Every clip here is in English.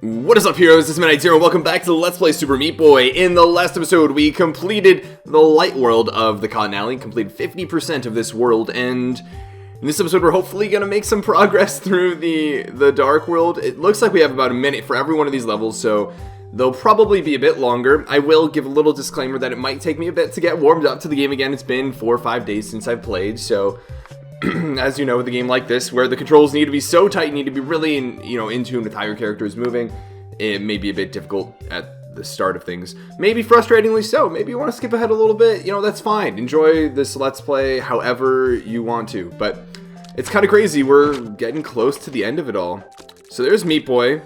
What is up, heroes? This is Midnight0 and welcome back to Let's Play Super Meat Boy. In the last episode, we completed the light world of the Cotton Alley, completed 50% of this world, and in this episode, we're hopefully going to make some progress through the dark world. It looks like we have about a minute for every one of these levels, so they'll probably be a bit longer. I will give a little disclaimer that it might take me a bit to get warmed up to the game again. It's been 4 or 5 days since I've played, so as you know, with a game like this, where the controls need to be so tight, need to be really in tune with how your character is moving, it may be a bit difficult at the start of things. Maybe frustratingly so. Maybe you want to skip ahead a little bit. That's fine. Enjoy this Let's Play however you want to. But it's kind of crazy. We're getting close to the end of it all. So there's Meat Boy.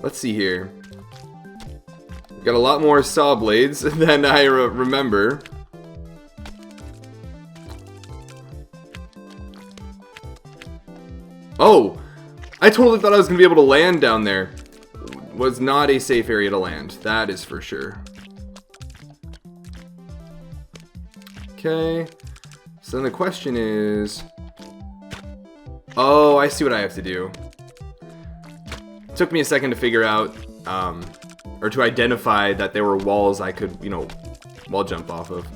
Let's see here. We got a lot more saw blades than I remember. Oh, I totally thought I was going to be able to land down there. Was not a safe area to land. That is for sure. Okay. So then the question is... Oh, I see what I have to do. It took me a second to figure out, or to identify that there were walls I could, wall jump off of.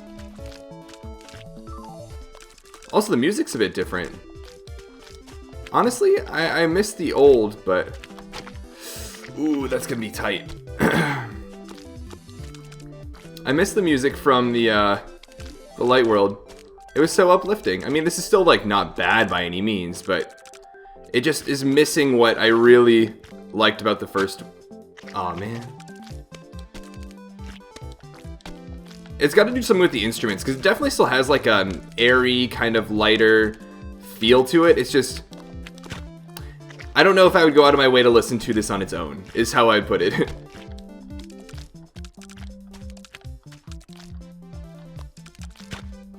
Also, the music's a bit different. Honestly, I miss the old, but... Ooh, that's gonna be tight. I miss the music from the light world. It was so uplifting. I mean, this is still, not bad by any means, but... It just is missing what I really liked about the first... Aw, man. It's gotta do something with the instruments, because it definitely still has, an airy, kind of lighter feel to it. It's just... I don't know if I would go out of my way to listen to this on its own, is how I'd put it.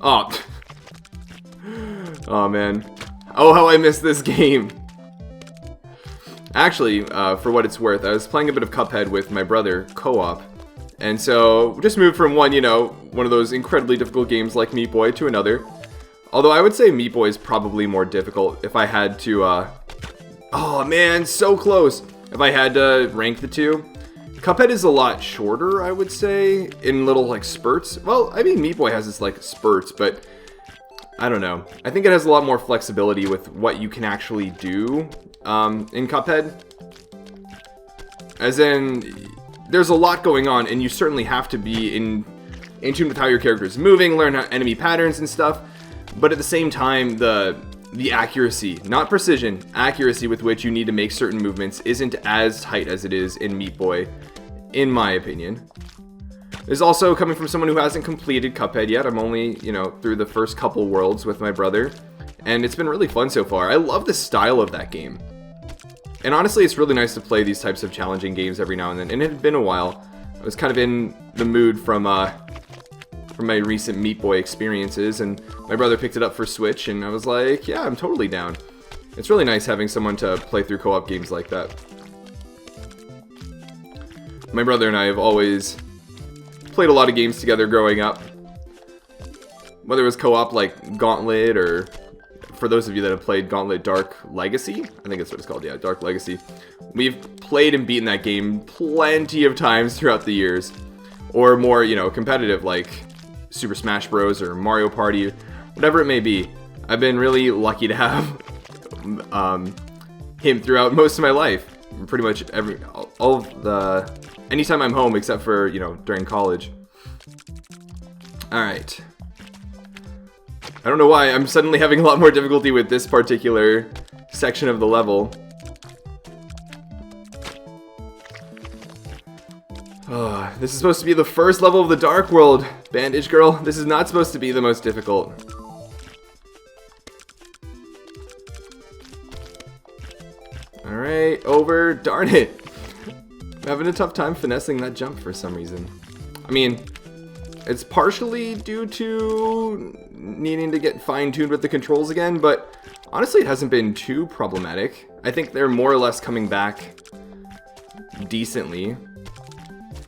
Oh. Oh, man. Oh, how I miss this game. Actually, for what it's worth, I was playing a bit of Cuphead with my brother, co-op. And so, just moved from one of those incredibly difficult games like Meat Boy to another. Although I would say Meat Boy is probably more difficult if I had to, Oh man, so close. If I had to rank the two. Cuphead is a lot shorter, I would say, in little, spurts. Well, I mean, Meat Boy has its, spurts, but I don't know. I think it has a lot more flexibility with what you can actually do in Cuphead. As in, there's a lot going on, and you certainly have to be in tune with how your character is moving, learn how enemy patterns and stuff. But at the same time, the accuracy, not precision, accuracy with which you need to make certain movements isn't as tight as it is in Meat Boy, in my opinion. This is also coming from someone who hasn't completed Cuphead yet. I'm only, through the first couple worlds with my brother, and it's been really fun so far. I love the style of that game. And honestly, it's really nice to play these types of challenging games every now and then, and it had been a while. I was kind of in the mood from my recent Meat Boy experiences, and my brother picked it up for Switch, and I was like, yeah, I'm totally down. It's really nice having someone to play through co-op games like that. My brother and I have always played a lot of games together growing up. Whether it was co-op like Gauntlet, or for those of you that have played Gauntlet Dark Legacy, I think that's what it's called, yeah, Dark Legacy. We've played and beaten that game plenty of times throughout the years. Or more, competitive, like Super Smash Bros. Or Mario Party, whatever it may be. I've been really lucky to have him throughout most of my life. Pretty much anytime I'm home, except for, during college. Alright. I don't know why, I'm suddenly having a lot more difficulty with this particular section of the level. Oh, this is supposed to be the first level of the Dark World, Bandage Girl. This is not supposed to be the most difficult. Alright, over. Darn it. I'm having a tough time finessing that jump for some reason. I mean, it's partially due to needing to get fine-tuned with the controls again, but honestly, it hasn't been too problematic. I think they're more or less coming back decently.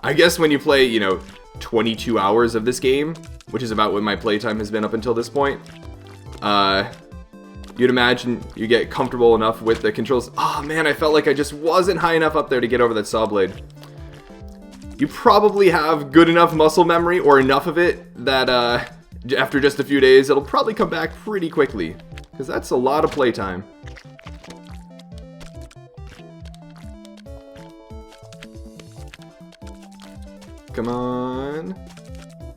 I guess when you play, 22 hours of this game, which is about what my playtime has been up until this point, you you'd imagine you get comfortable enough with the controls. Oh man, I felt like I just wasn't high enough up there to get over that saw blade. You probably have good enough muscle memory, or enough of it, that after just a few days, it'll probably come back pretty quickly. Because that's a lot of playtime. Come on.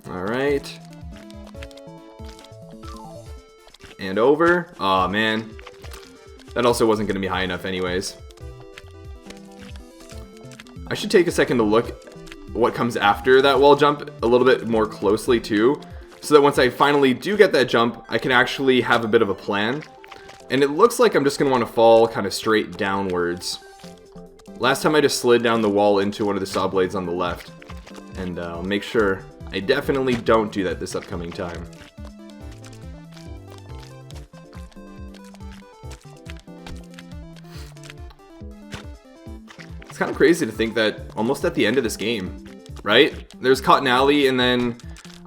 Alright. And over. Aw, man. That also wasn't going to be high enough anyways. I should take a second to look what comes after that wall jump a little bit more closely too, so that once I finally do get that jump, I can actually have a bit of a plan. And it looks like I'm just going to want to fall kind of straight downwards. Last time I just slid down the wall into one of the saw blades on the left. And I'll make sure I definitely don't do that this upcoming time. It's kind of crazy to think that almost at the end of this game, right? There's Cotton Alley, and then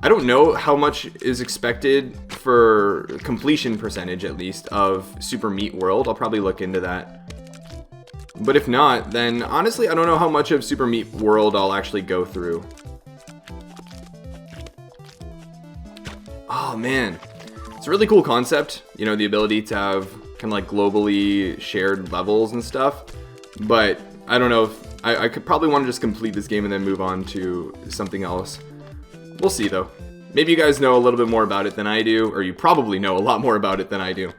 I don't know how much is expected for completion percentage, at least, of Super Meat World. I'll probably look into that. But if not, then honestly, I don't know how much of Super Meat World I'll actually go through. Oh man, it's a really cool concept, you know, the ability to have kind of like globally shared levels and stuff. But I don't know if I could probably want to just complete this game and then move on to something else. We'll see though. Maybe you guys know a little bit more about it than I do, or you probably know a lot more about it than I do,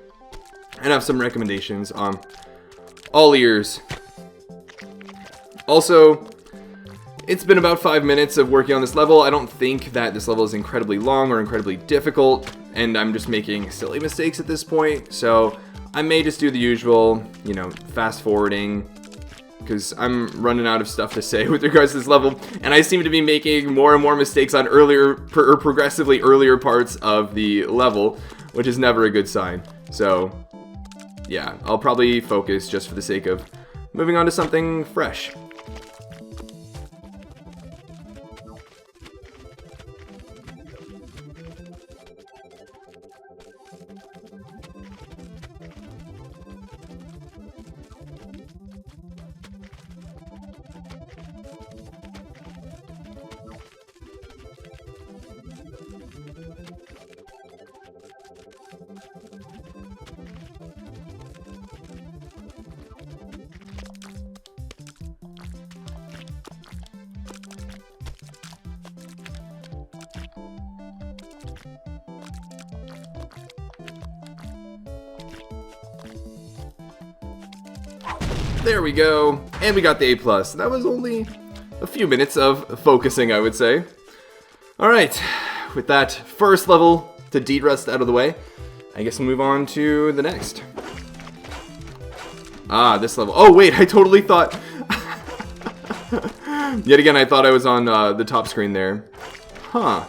and have some recommendations. All ears. Also, it's been about 5 minutes of working on this level. I don't think that this level is incredibly long or incredibly difficult, and I'm just making silly mistakes at this point, so I may just do the usual, you know, fast forwarding, because I'm running out of stuff to say with regards to this level, and I seem to be making more and more mistakes on progressively earlier parts of the level, which is never a good sign. So yeah, I'll probably focus just for the sake of moving on to something fresh. There we go, and we got the A+. That was only a few minutes of focusing, I would say. Alright, with that first level to deed rust out of the way, I guess we'll move on to the next. Ah, this level. Oh wait, I totally thought... Yet again, I thought I was on the top screen there. Huh.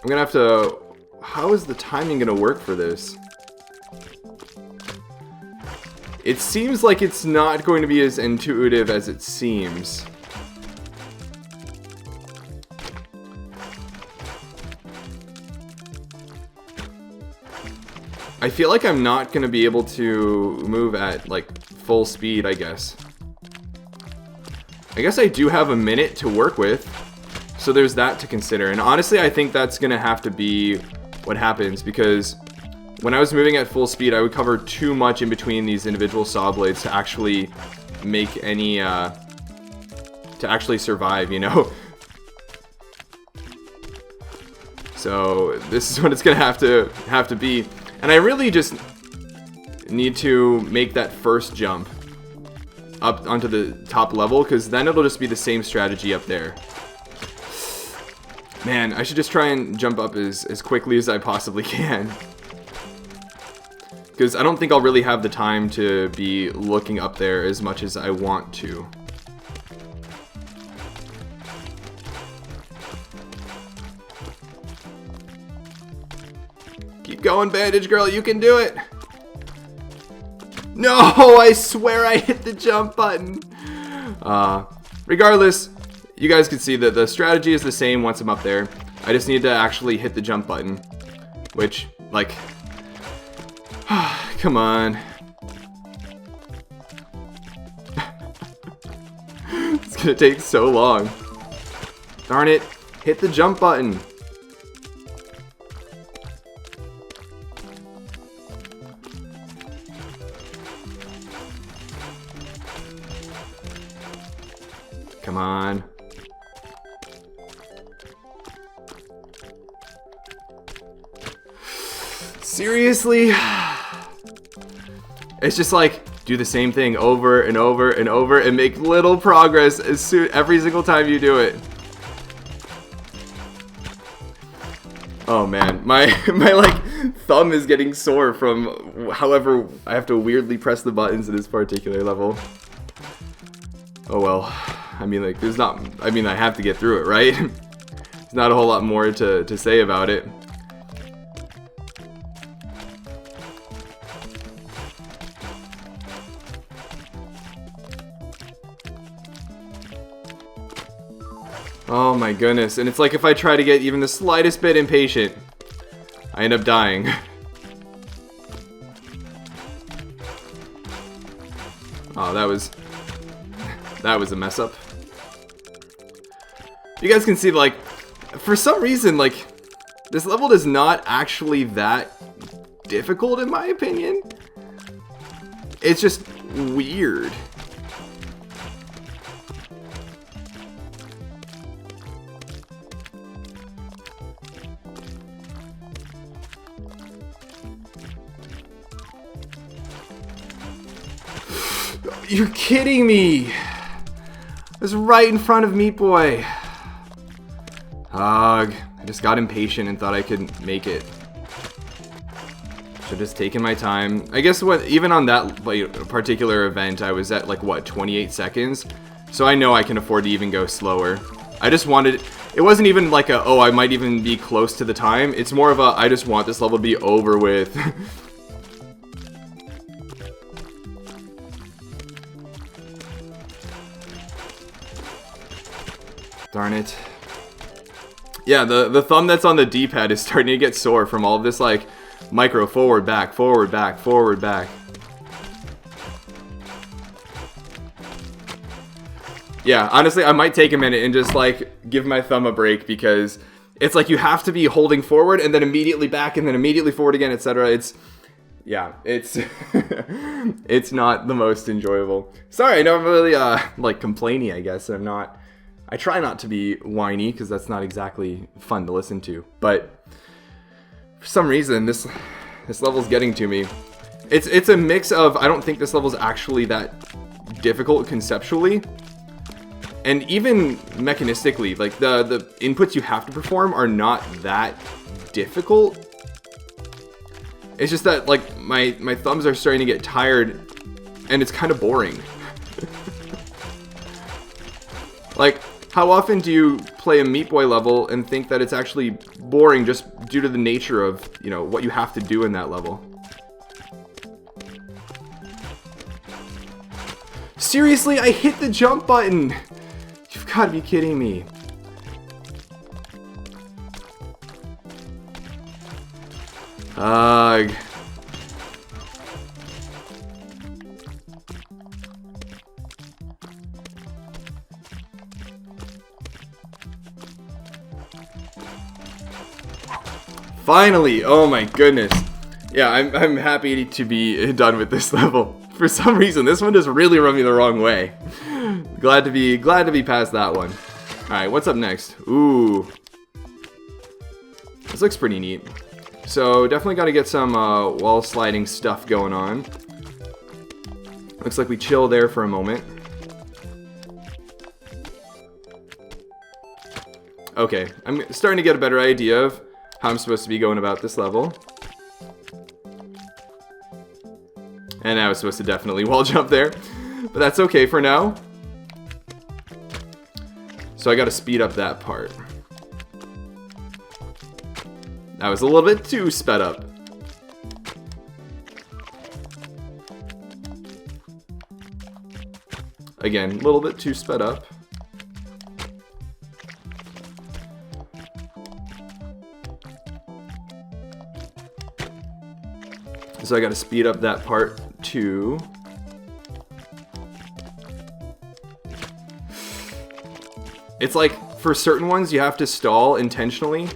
I'm gonna have to... How is the timing gonna work for this? It seems like it's not going to be as intuitive as it seems. I feel like I'm not going to be able to move at, like, full speed, I guess. I guess I do have a minute to work with, so there's that to consider. And honestly, I think that's going to have to be what happens, because when I was moving at full speed, I would cover too much in between these individual saw blades to actually make any, to actually survive, you know? So this is what it's gonna have to be. And I really just need to make that first jump up onto the top level, because then it'll just be the same strategy up there. Man, I should just try and jump up as quickly as I possibly can, because I don't think I'll really have the time to be looking up there as much as I want to. Keep going, Bandage Girl, you can do it! No, I swear I hit the jump button! Regardless, you guys can see that the strategy is the same once I'm up there. I just need to actually hit the jump button, which, like... Come on. It's gonna take so long. Darn it. Hit the jump button. Come on. Seriously? It's just like, do the same thing over and over and over and make little progress every single time you do it. Oh man, my like thumb is getting sore from however I have to weirdly press the buttons in this particular level. Oh well. I mean, like, there's not, I mean, I have to get through it, right? There's not a whole lot more to say about it. Oh my goodness, and it's like if I try to get even the slightest bit impatient, I end up dying. Oh, that was a mess up. You guys can see, like, for some reason, like, this level is not actually that difficult in my opinion. It's just weird. You're kidding me! It was right in front of Meat Boy. Ugh, I just got impatient and thought I could make it. Should've just taken my time. I guess even on that particular event, I was at like, what, 28 seconds? So I know I can afford to even go slower. I just wanted, it wasn't even like a, oh, I might even be close to the time. It's more of a, I just want this level to be over with. Darn it. Yeah, the thumb that's on the D-pad is starting to get sore from all of this, like, micro forward, back, forward, back, forward, back. Yeah, honestly, I might take a minute and just, like, give my thumb a break, because it's like you have to be holding forward and then immediately back and then immediately forward again, etc. It's, yeah, it's, it's not the most enjoyable. Sorry, I know I'm really, like, complainy, I guess, and I'm not... I try not to be whiny, because that's not exactly fun to listen to, but for some reason, this level's getting to me. It's a mix of, I don't think this level's actually that difficult conceptually, and even mechanistically, like, the inputs you have to perform are not that difficult. It's just that, like, my thumbs are starting to get tired, and it's kind of boring. Like, how often do you play a Meat Boy level and think that it's actually boring just due to the nature of, you know, what you have to do in that level? Seriously, I hit the jump button! You've got to be kidding me. Ugh. Finally! Oh my goodness. Yeah, I'm happy to be done with this level. For some reason, this one just really rubbed me the wrong way. Glad to be past that one. Alright, what's up next? Ooh. This looks pretty neat. So, definitely gotta get some wall sliding stuff going on. Looks like we chill there for a moment. Okay, I'm starting to get a better idea of how I'm supposed to be going about this level. And I was supposed to definitely wall jump there, but that's okay for now. So I gotta speed up that part. That was a little bit too sped up. Again, a little bit too sped up. So I gotta speed up that part too. It's like, for certain ones you have to stall intentionally,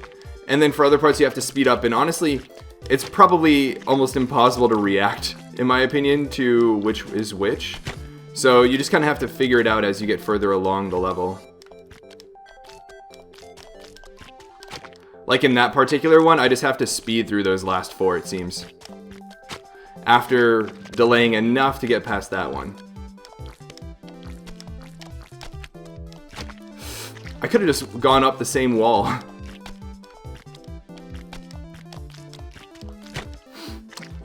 and then for other parts you have to speed up, and honestly, it's probably almost impossible to react, in my opinion, to which is which. So you just kind of have to figure it out as you get further along the level. Like in that particular one, I just have to speed through those last 4, it seems. After delaying enough to get past that one. I could have just gone up the same wall.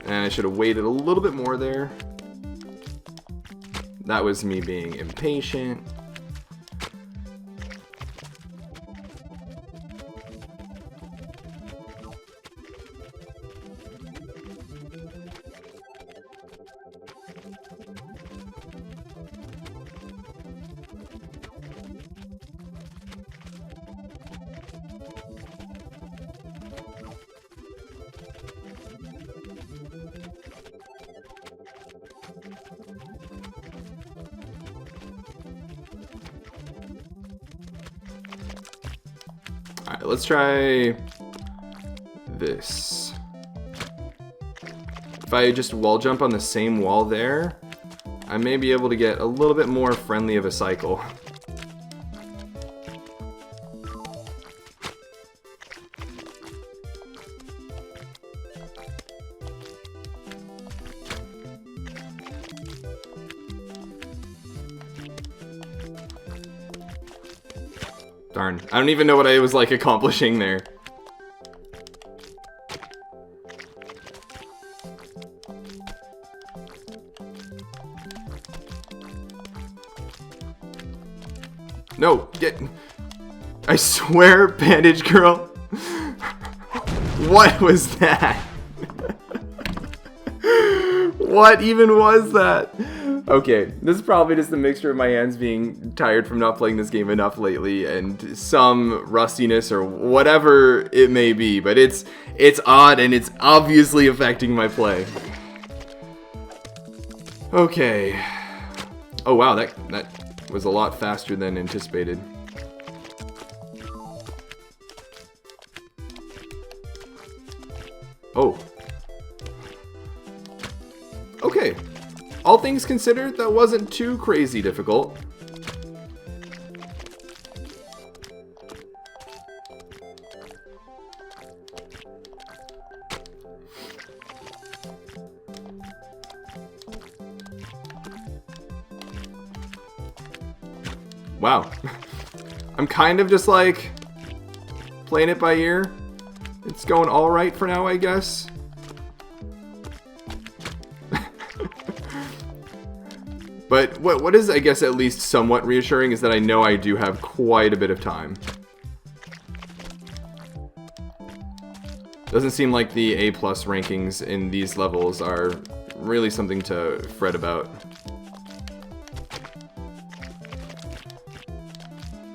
And I should have waited a little bit more there. That was me being impatient. Alright, let's try this. If I just wall jump on the same wall there, I may be able to get a little bit more friendly of a cycle. Darn, I don't even know what I was like accomplishing there. No, get... I swear, Bandage Girl. What was that? What even was that? Okay, this is probably just a mixture of my hands being tired from not playing this game enough lately and some rustiness or whatever it may be, but it's odd and it's obviously affecting my play. Okay. Oh wow, that was a lot faster than anticipated. Oh. Okay. All things considered, that wasn't too crazy difficult. Wow. I'm kind of just like playing it by ear. It's going all right for now, I guess. But what is, I guess, at least somewhat reassuring is that I know I do have quite a bit of time. Doesn't seem like the A+ rankings in these levels are really something to fret about.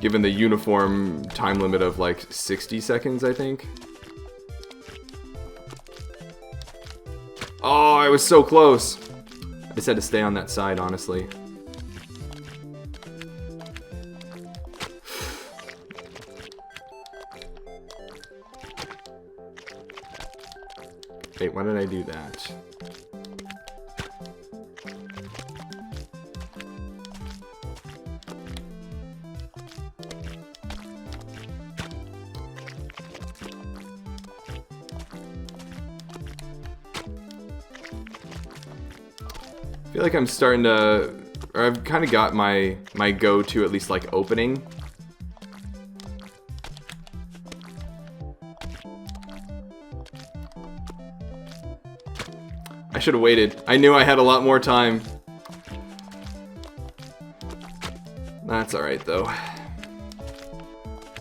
Given the uniform time limit of like 60 seconds, I think. Oh, I was so close. I just had to stay on that side, honestly. Wait, why did I do that? I feel like I'm starting to, or I've kind of got my go-to at least like opening. I should have waited. I knew I had a lot more time. That's alright though.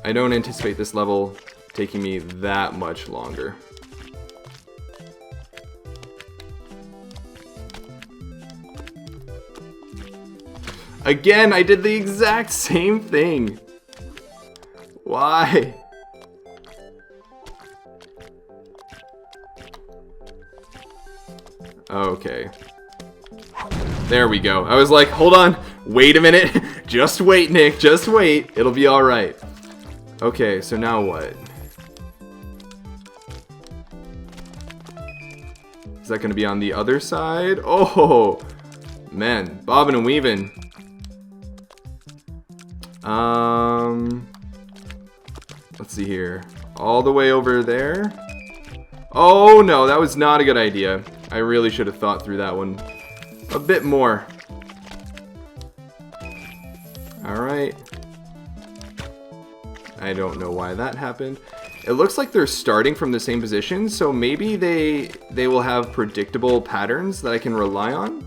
I don't anticipate this level taking me that much longer. Again, I did the exact same thing. Why? Okay. There we go. I was like, hold on. Wait a minute. Just wait, Nick. Just wait. It'll be alright. Okay, so now what? Is that going to be on the other side? Oh, man. Bobbing and weaving. Let's see here. All the way over there. Oh, no. That was not a good idea. I really should have thought through that one a bit more. Alright. I don't know why that happened. It looks like they're starting from the same position, so maybe they will have predictable patterns that I can rely on.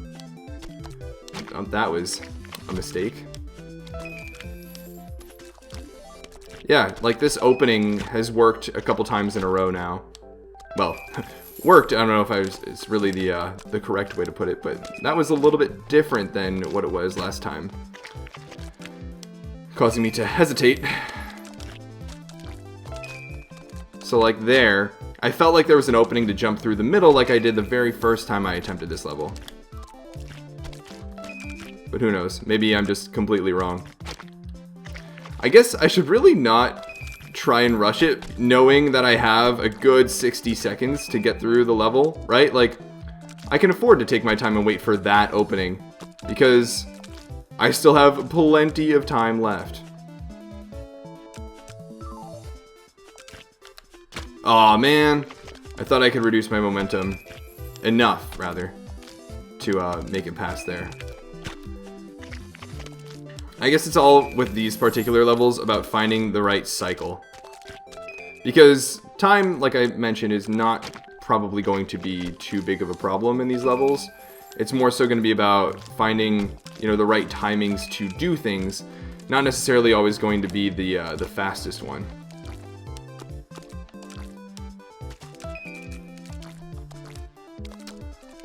That was a mistake. Yeah, like this opening has worked a couple times in a row now. Well, worked, I don't know if it's really the correct way to put it, but that was a little bit different than what it was last time. Causing me to hesitate. So like there, I felt like there was an opening to jump through the middle like I did the very first time I attempted this level. But who knows, maybe I'm just completely wrong. I guess I should really not try and rush it, knowing that I have a good 60 seconds to get through the level, right? Like, I can afford to take my time and wait for that opening, because I still have plenty of time left. Aw, man. I thought I could reduce my momentum. Enough, rather, to make it past there. I guess it's all, with these particular levels, about finding the right cycle. Because time, like I mentioned, is not probably going to be too big of a problem in these levels. It's more so going to be about finding, you know, the right timings to do things, not necessarily always going to be the fastest one.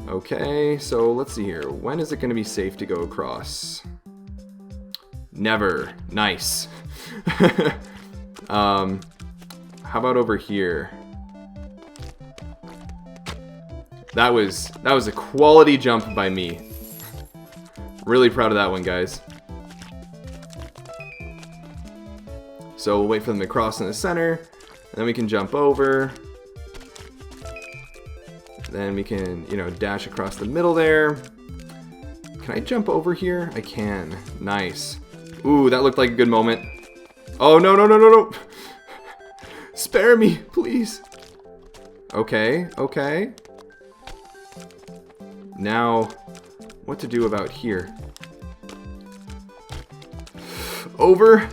Okay, so let's see here. When is it going to be safe to go across? Never. Nice. How about over here? That was a quality jump by me. Really proud of that one, guys. So we'll wait for them to cross in the center, and then we can jump over. Then we can, you know, dash across the middle there. Can I jump over here? I can. Nice. Ooh, that looked like a good moment. Oh, no, no, no, no, no. Spare me, please. Okay, okay. Now, what to do about here? Over.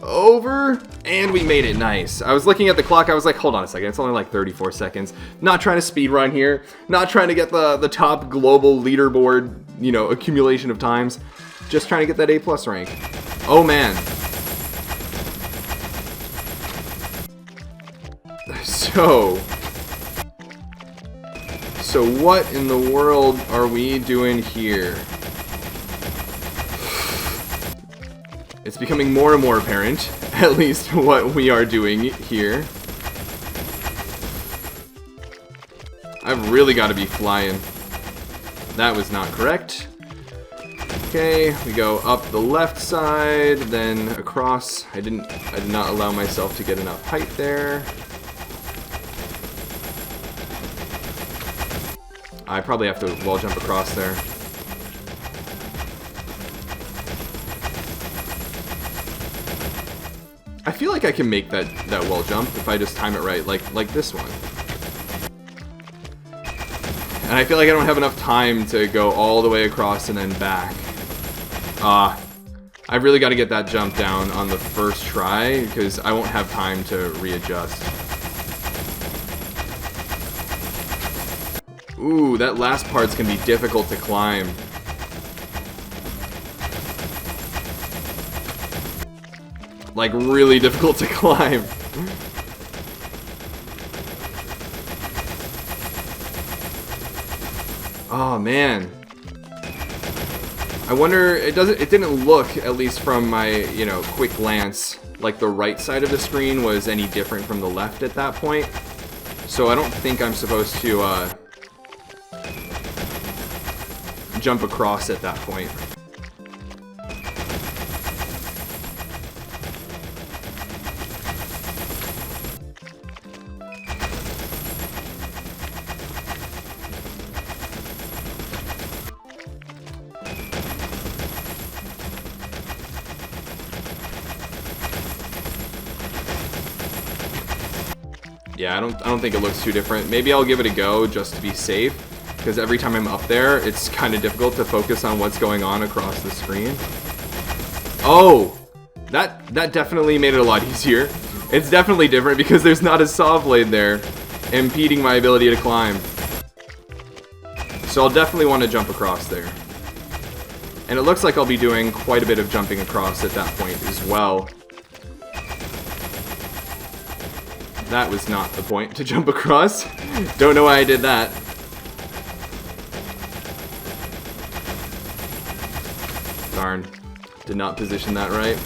Over. And we made it. Nice. I was looking at the clock. I was like, hold on a second. It's only like 34 seconds. Not trying to speed run here. Not trying to get the top global leaderboard, you know, accumulation of times. Just trying to get that A+ rank. Oh, man. So what in the world are we doing here? It's becoming more and more apparent, at least what we are doing here. I've really got to be flying. That was not correct. Okay, we go up the left side, then across. I did not allow myself to get enough height there. I probably have to wall jump across there. I feel like I can make that wall jump if I just time it right, like this one. And I feel like I don't have enough time to go all the way across and then back. I've really got to get that jump down on the first try, because I won't have time to readjust. Ooh, that last part's gonna be difficult to climb. Like, really difficult to climb. Oh, man. I wonder, it didn't look, at least from my, you know, quick glance, like the right side of the screen was any different from the left at that point. So I don't think I'm supposed to, jump across at that point. Yeah, I don't think it looks too different. Maybe I'll give it a go just to be safe, because every time I'm up there, it's kind of difficult to focus on what's going on across the screen. Oh, that definitely made it a lot easier. It's definitely different because there's not a saw blade there impeding my ability to climb. So I'll definitely want to jump across there. And it looks like I'll be doing quite a bit of jumping across at that point as well. That was not the point to jump across. Don't know why I did that. Darn. Did not position that right.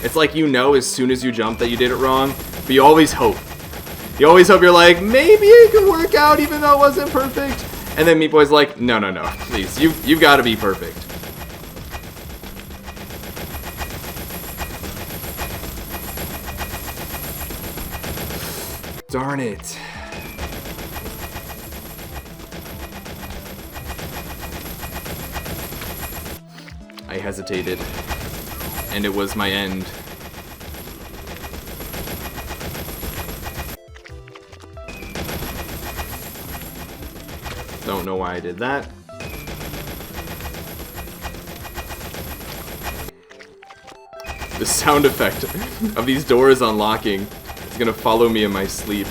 It's like you know as soon as you jump that you did it wrong, but you always hope. You always hope you're like, maybe it could work out even though it wasn't perfect. And then Meat Boy's like, no, please, you've got to be perfect. Darn it. I hesitated, and it was my end. Don't know why I did that. The sound effect of these doors unlocking is gonna follow me in my sleep.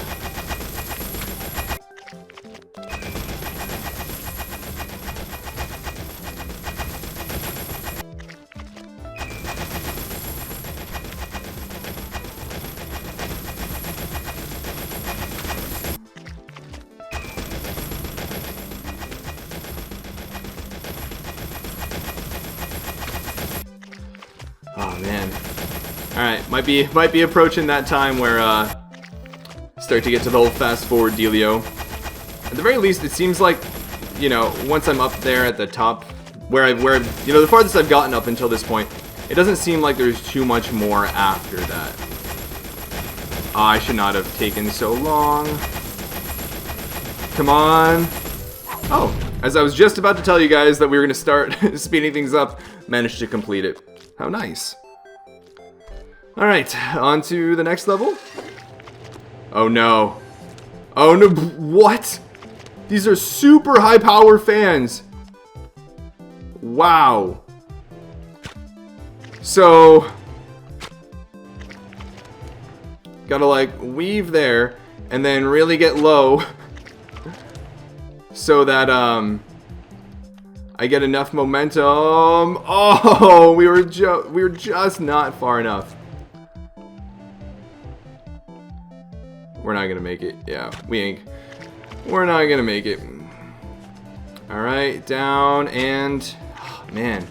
Oh man. Alright, might be approaching that time where start to get to the whole fast forward dealio. At the very least, it seems like, you know, once I'm up there at the top, where you know, the farthest I've gotten up until this point, it doesn't seem like there's too much more after that. I should not have taken so long. Come on. Oh, as I was just about to tell you guys that we were going to start speeding things up, managed to complete it. How nice. Alright, on to the next level. Oh no. Oh no, what? These are super high power fans. Wow. So, gotta like weave there and then really get low so that I get enough momentum. Oh, we were just not far enough. We're not gonna make it. Yeah, we're not gonna make it. All right, down and oh, man.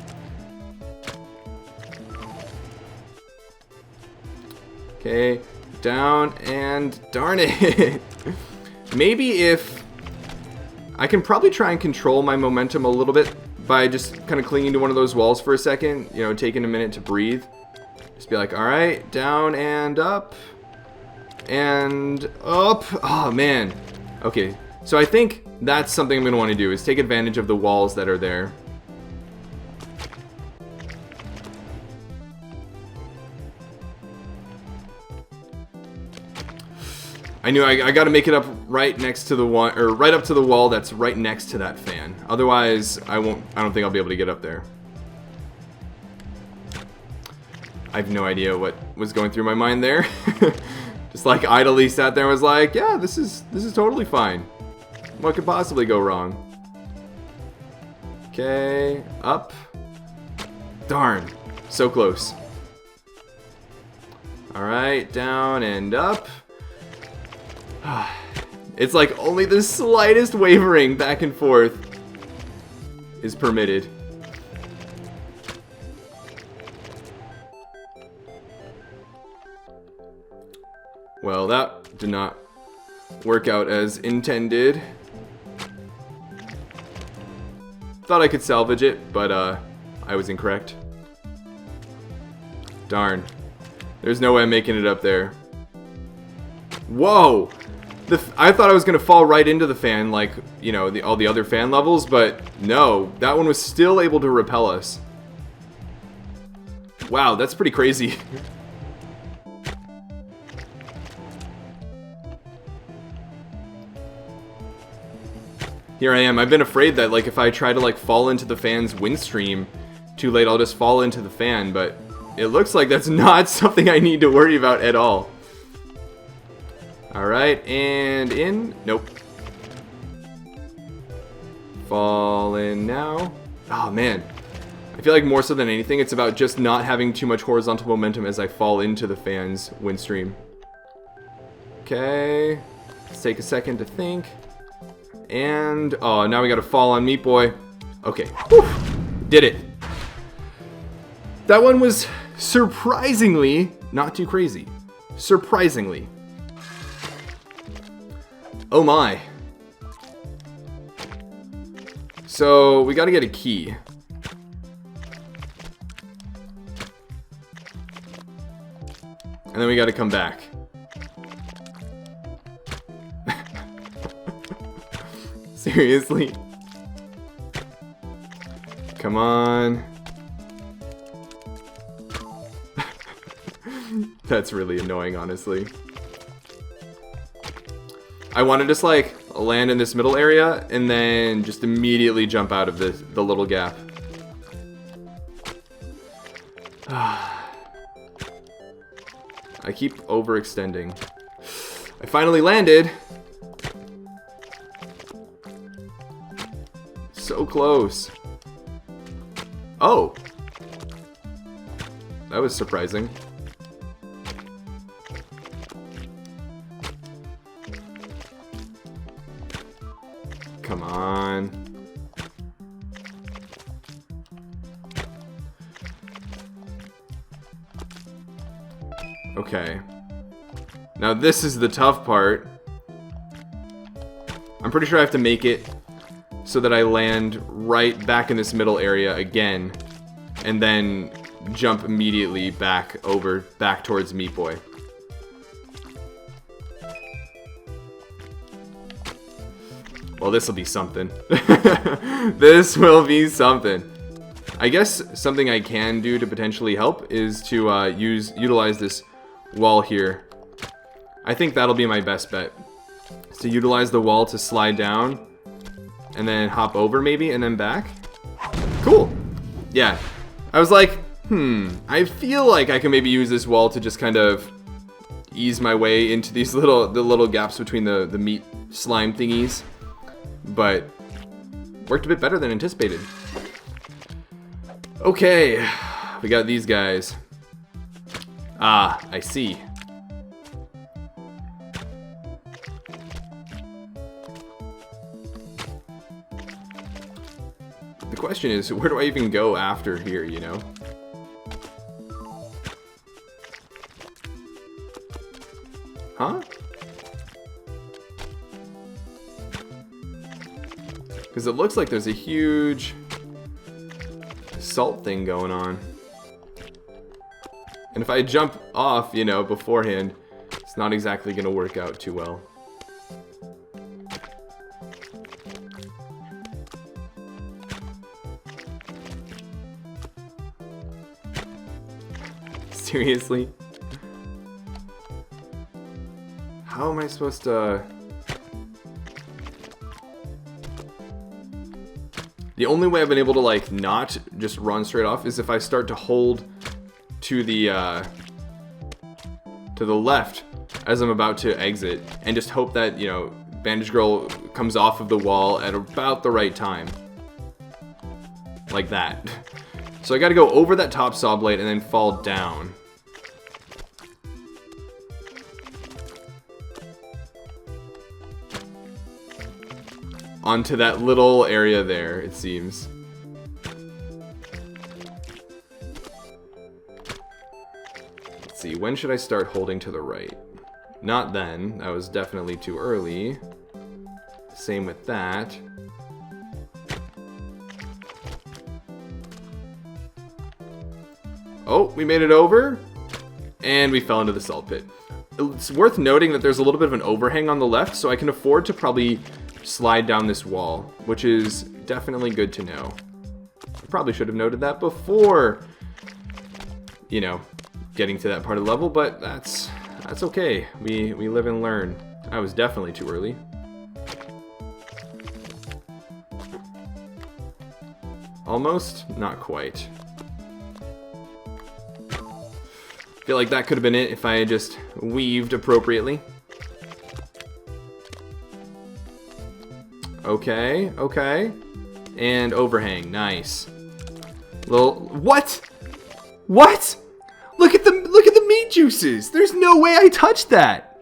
Okay, down and darn it. Maybe if I can probably try and control my momentum a little bit by just kind of clinging to one of those walls for a second, you know, taking a minute to breathe. Just be like, all right, down and up. And up. Oh, man. Okay, so I think that's something I'm going to want to do, is take advantage of the walls that are there. I knew I got to make it up right next to the one, or right up to the wall that's right next to that fan. Otherwise, I don't think I'll be able to get up there. I have no idea what was going through my mind there. Just like idly sat there and was like, yeah, this is totally fine. What could possibly go wrong? Okay, up. Darn, so close. All right, down and up. It's like only the slightest wavering back and forth is permitted. Well, that did not work out as intended. Thought I could salvage it, but I was incorrect. Darn. There's no way I'm making it up there. Whoa! I thought I was going to fall right into the fan like, you know, all the other fan levels, but no. That one was still able to repel us. Wow, that's pretty crazy. Here I am. I've been afraid that, like, if I try to, like, fall into the fan's wind stream too late, I'll just fall into the fan, but it looks like that's not something I need to worry about at all. Alright, and in. Nope. Fall in now. Oh, man. I feel like more so than anything, it's about just not having too much horizontal momentum as I fall into the fan's wind stream. Okay. Let's take a second to think. And, oh, now we gotta fall on Meat Boy. Okay. Whew. Did it. That one was surprisingly not too crazy. Surprisingly. Oh my. So, we gotta get a key. And then we gotta come back. Seriously? Come on. That's really annoying, honestly. I want to just, like, land in this middle area and then just immediately jump out of the little gap. I keep overextending. I finally landed. So close. Oh. That was surprising. Come on. Okay. Now this is the tough part. I'm pretty sure I have to make it so that I land right back in this middle area again, and then jump immediately back towards Meat Boy. Well, this will be something. This will be something. I guess something I can do to potentially help is to utilize this wall here. I think that'll be my best bet. Is to utilize the wall to slide down and then hop over maybe and then back. Cool. Yeah. I was like, I feel like I can maybe use this wall to just kind of ease my way into these the little gaps between the meat slime thingies. But worked a bit better than anticipated. Okay, we got these guys. Ah, I see. The question is, where do I even go after here, you know? Huh? Because it looks like there's a huge salt thing going on. And if I jump off, you know, beforehand, it's not exactly going to work out too well. Seriously? How am I supposed to... The only way I've been able to, like, not just run straight off is if I start to hold to the left as I'm about to exit and just hope that, you know, Bandage Girl comes off of the wall at about the right time. Like that. So I gotta go over that top saw blade and then fall down. Onto that little area there, it seems. Let's see, when should I start holding to the right? Not then, that was definitely too early. Same with that. Oh, we made it over. And we fell into the salt pit. It's worth noting that there's a little bit of an overhang on the left, so I can afford to probably slide down this wall, which is definitely good to know. I probably should have noted that before, you know, getting to that part of the level, but that's okay. We live and learn. I was definitely too early. Almost? Not quite. Feel like that could have been it if I had just weaved appropriately. Okay, okay. And overhang, nice. What? What? Look at the meat juices. There's no way I touched that.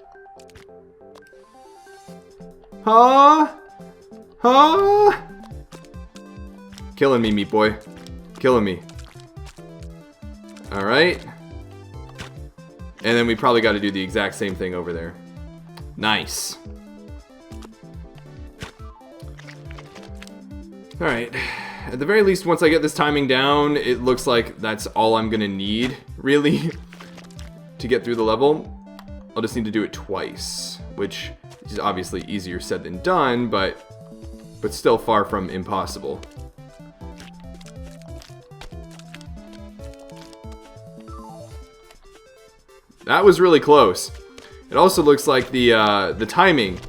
Huh? Huh? Killing me, meat boy. Killing me. All right. And then we probably got to do the exact same thing over there. Nice. Alright. At the very least, once I get this timing down, it looks like that's all I'm going to need, really, to get through the level. I'll just need to do it twice, which is obviously easier said than done, but still far from impossible. That was really close. It also looks like the timing,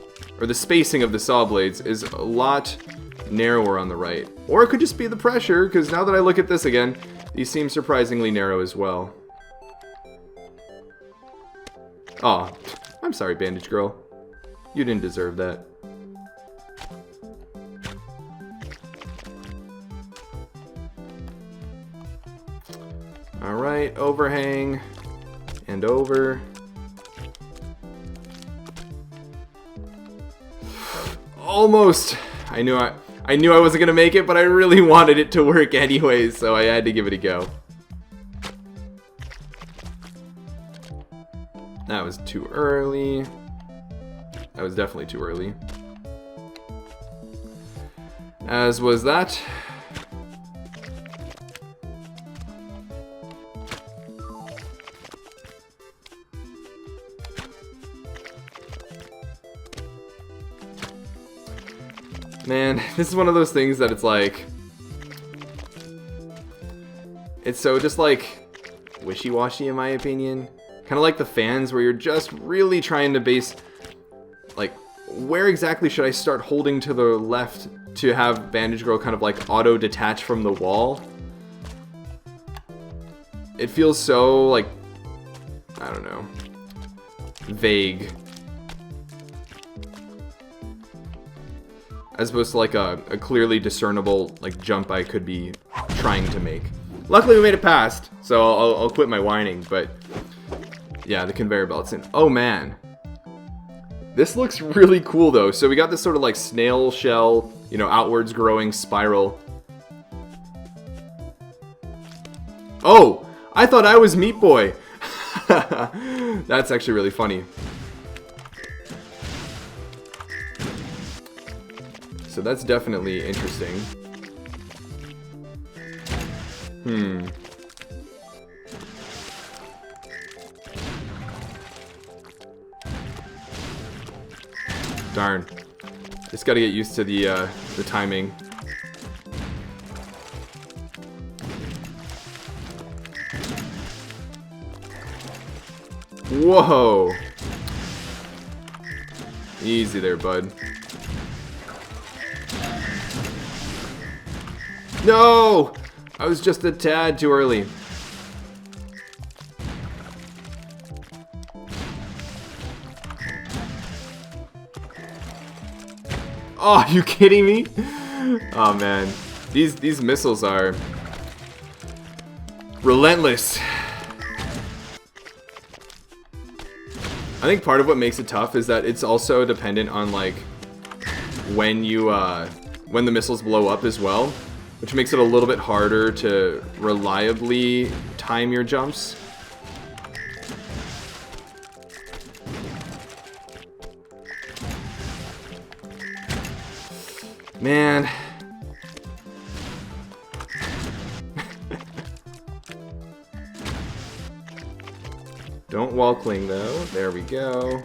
or the spacing of the saw blades is a lot narrower on the right. Or it could just be the pressure, because now that I look at this again, these seem surprisingly narrow as well. Aw, I'm sorry, Bandage Girl. You didn't deserve that. Alright, overhang. And over. Almost. I knew I wasn't gonna make it, but I really wanted it to work anyways, so I had to give it a go. That was too early. That was definitely too early. As was that. Man, this is one of those things that it's like... It's so just like wishy-washy in my opinion. Kind of like the fans where you're just really trying to base... Like, where exactly should I start holding to the left to have Bandage Girl kind of like auto-detach from the wall? It feels so like... I don't know. Vague. As opposed to like a clearly discernible like jump I could be trying to make. Luckily we made it past, so I'll quit my whining, but yeah, the conveyor belt's in. Oh man. This looks really cool though. So we got this sort of like snail shell, you know, outwards growing spiral. Oh, I thought I was Meat Boy. That's actually really funny. So that's definitely interesting. Darn. Just gotta get used to the timing. Whoa! Easy there, bud. No! I was just a tad too early. Oh, are you kidding me? Oh man. These missiles are relentless. I think part of what makes it tough is that it's also dependent on like when the missiles blow up as well, which makes it a little bit harder to reliably time your jumps. Man. Don't wall cling though. There we go.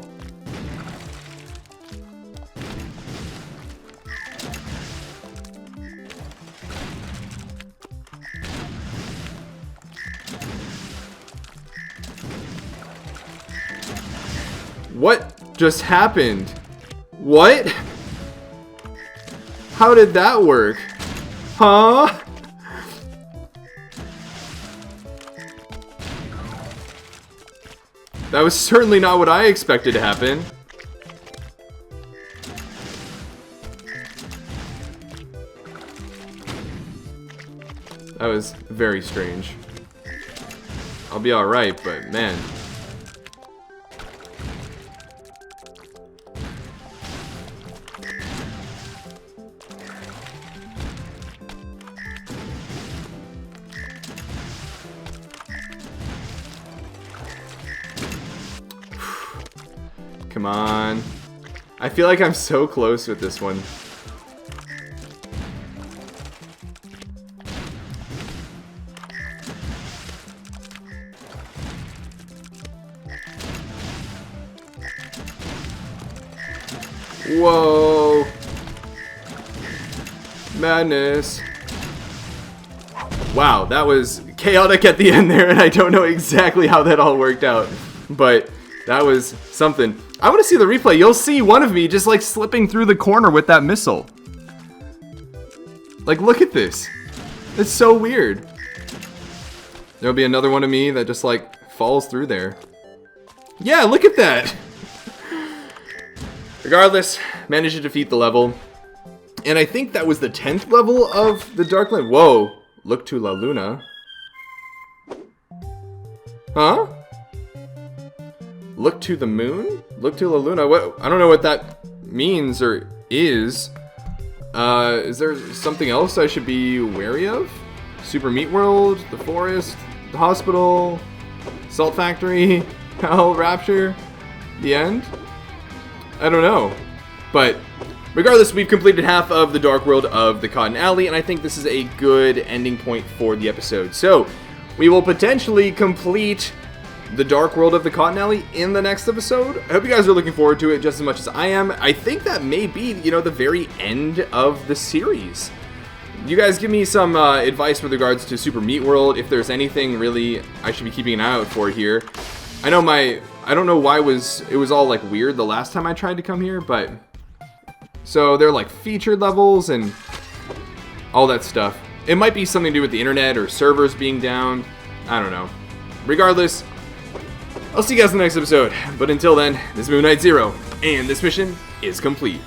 What just happened? What? How did that work? Huh? That was certainly not what I expected to happen. That was very strange. I'll be alright, but man. Come on. I feel like I'm so close with this one. Whoa. Madness. Wow, that was chaotic at the end there, and I don't know exactly how that all worked out. But that was something. I want to see the replay. You'll see one of me just like slipping through the corner with that missile. Like, look at this. It's so weird. There'll be another one of me that just like falls through there. Yeah, look at that. Regardless, managed to defeat the level. And I think that was the 10th level of the Darkland. Whoa. Look to La Luna. Huh? Look to the moon? Look to La Luna? What? I don't know what that means or is. Is there something else I should be wary of? Super Meat World? The forest? The hospital? Salt Factory? Hell, Rapture? The end? I don't know. But regardless, we've completed half of the Dark World of the Cotton Alley, and I think this is a good ending point for the episode. So, we will potentially complete the Dark World of the Cotton Alley in the next episode. I hope you guys are looking forward to it just as much as I am. I think that may be, you know, the very end of the series. You guys give me some advice with regards to Super Meat World, if there's anything really I should be keeping an eye out for here. I know I don't know why it was all like weird the last time I tried to come here, but so they're like featured levels and all that stuff. It might be something to do with the internet or servers being down. I don't know. Regardless, I'll see you guys in the next episode. But until then, this is Moon Knight Zero, and this mission is complete.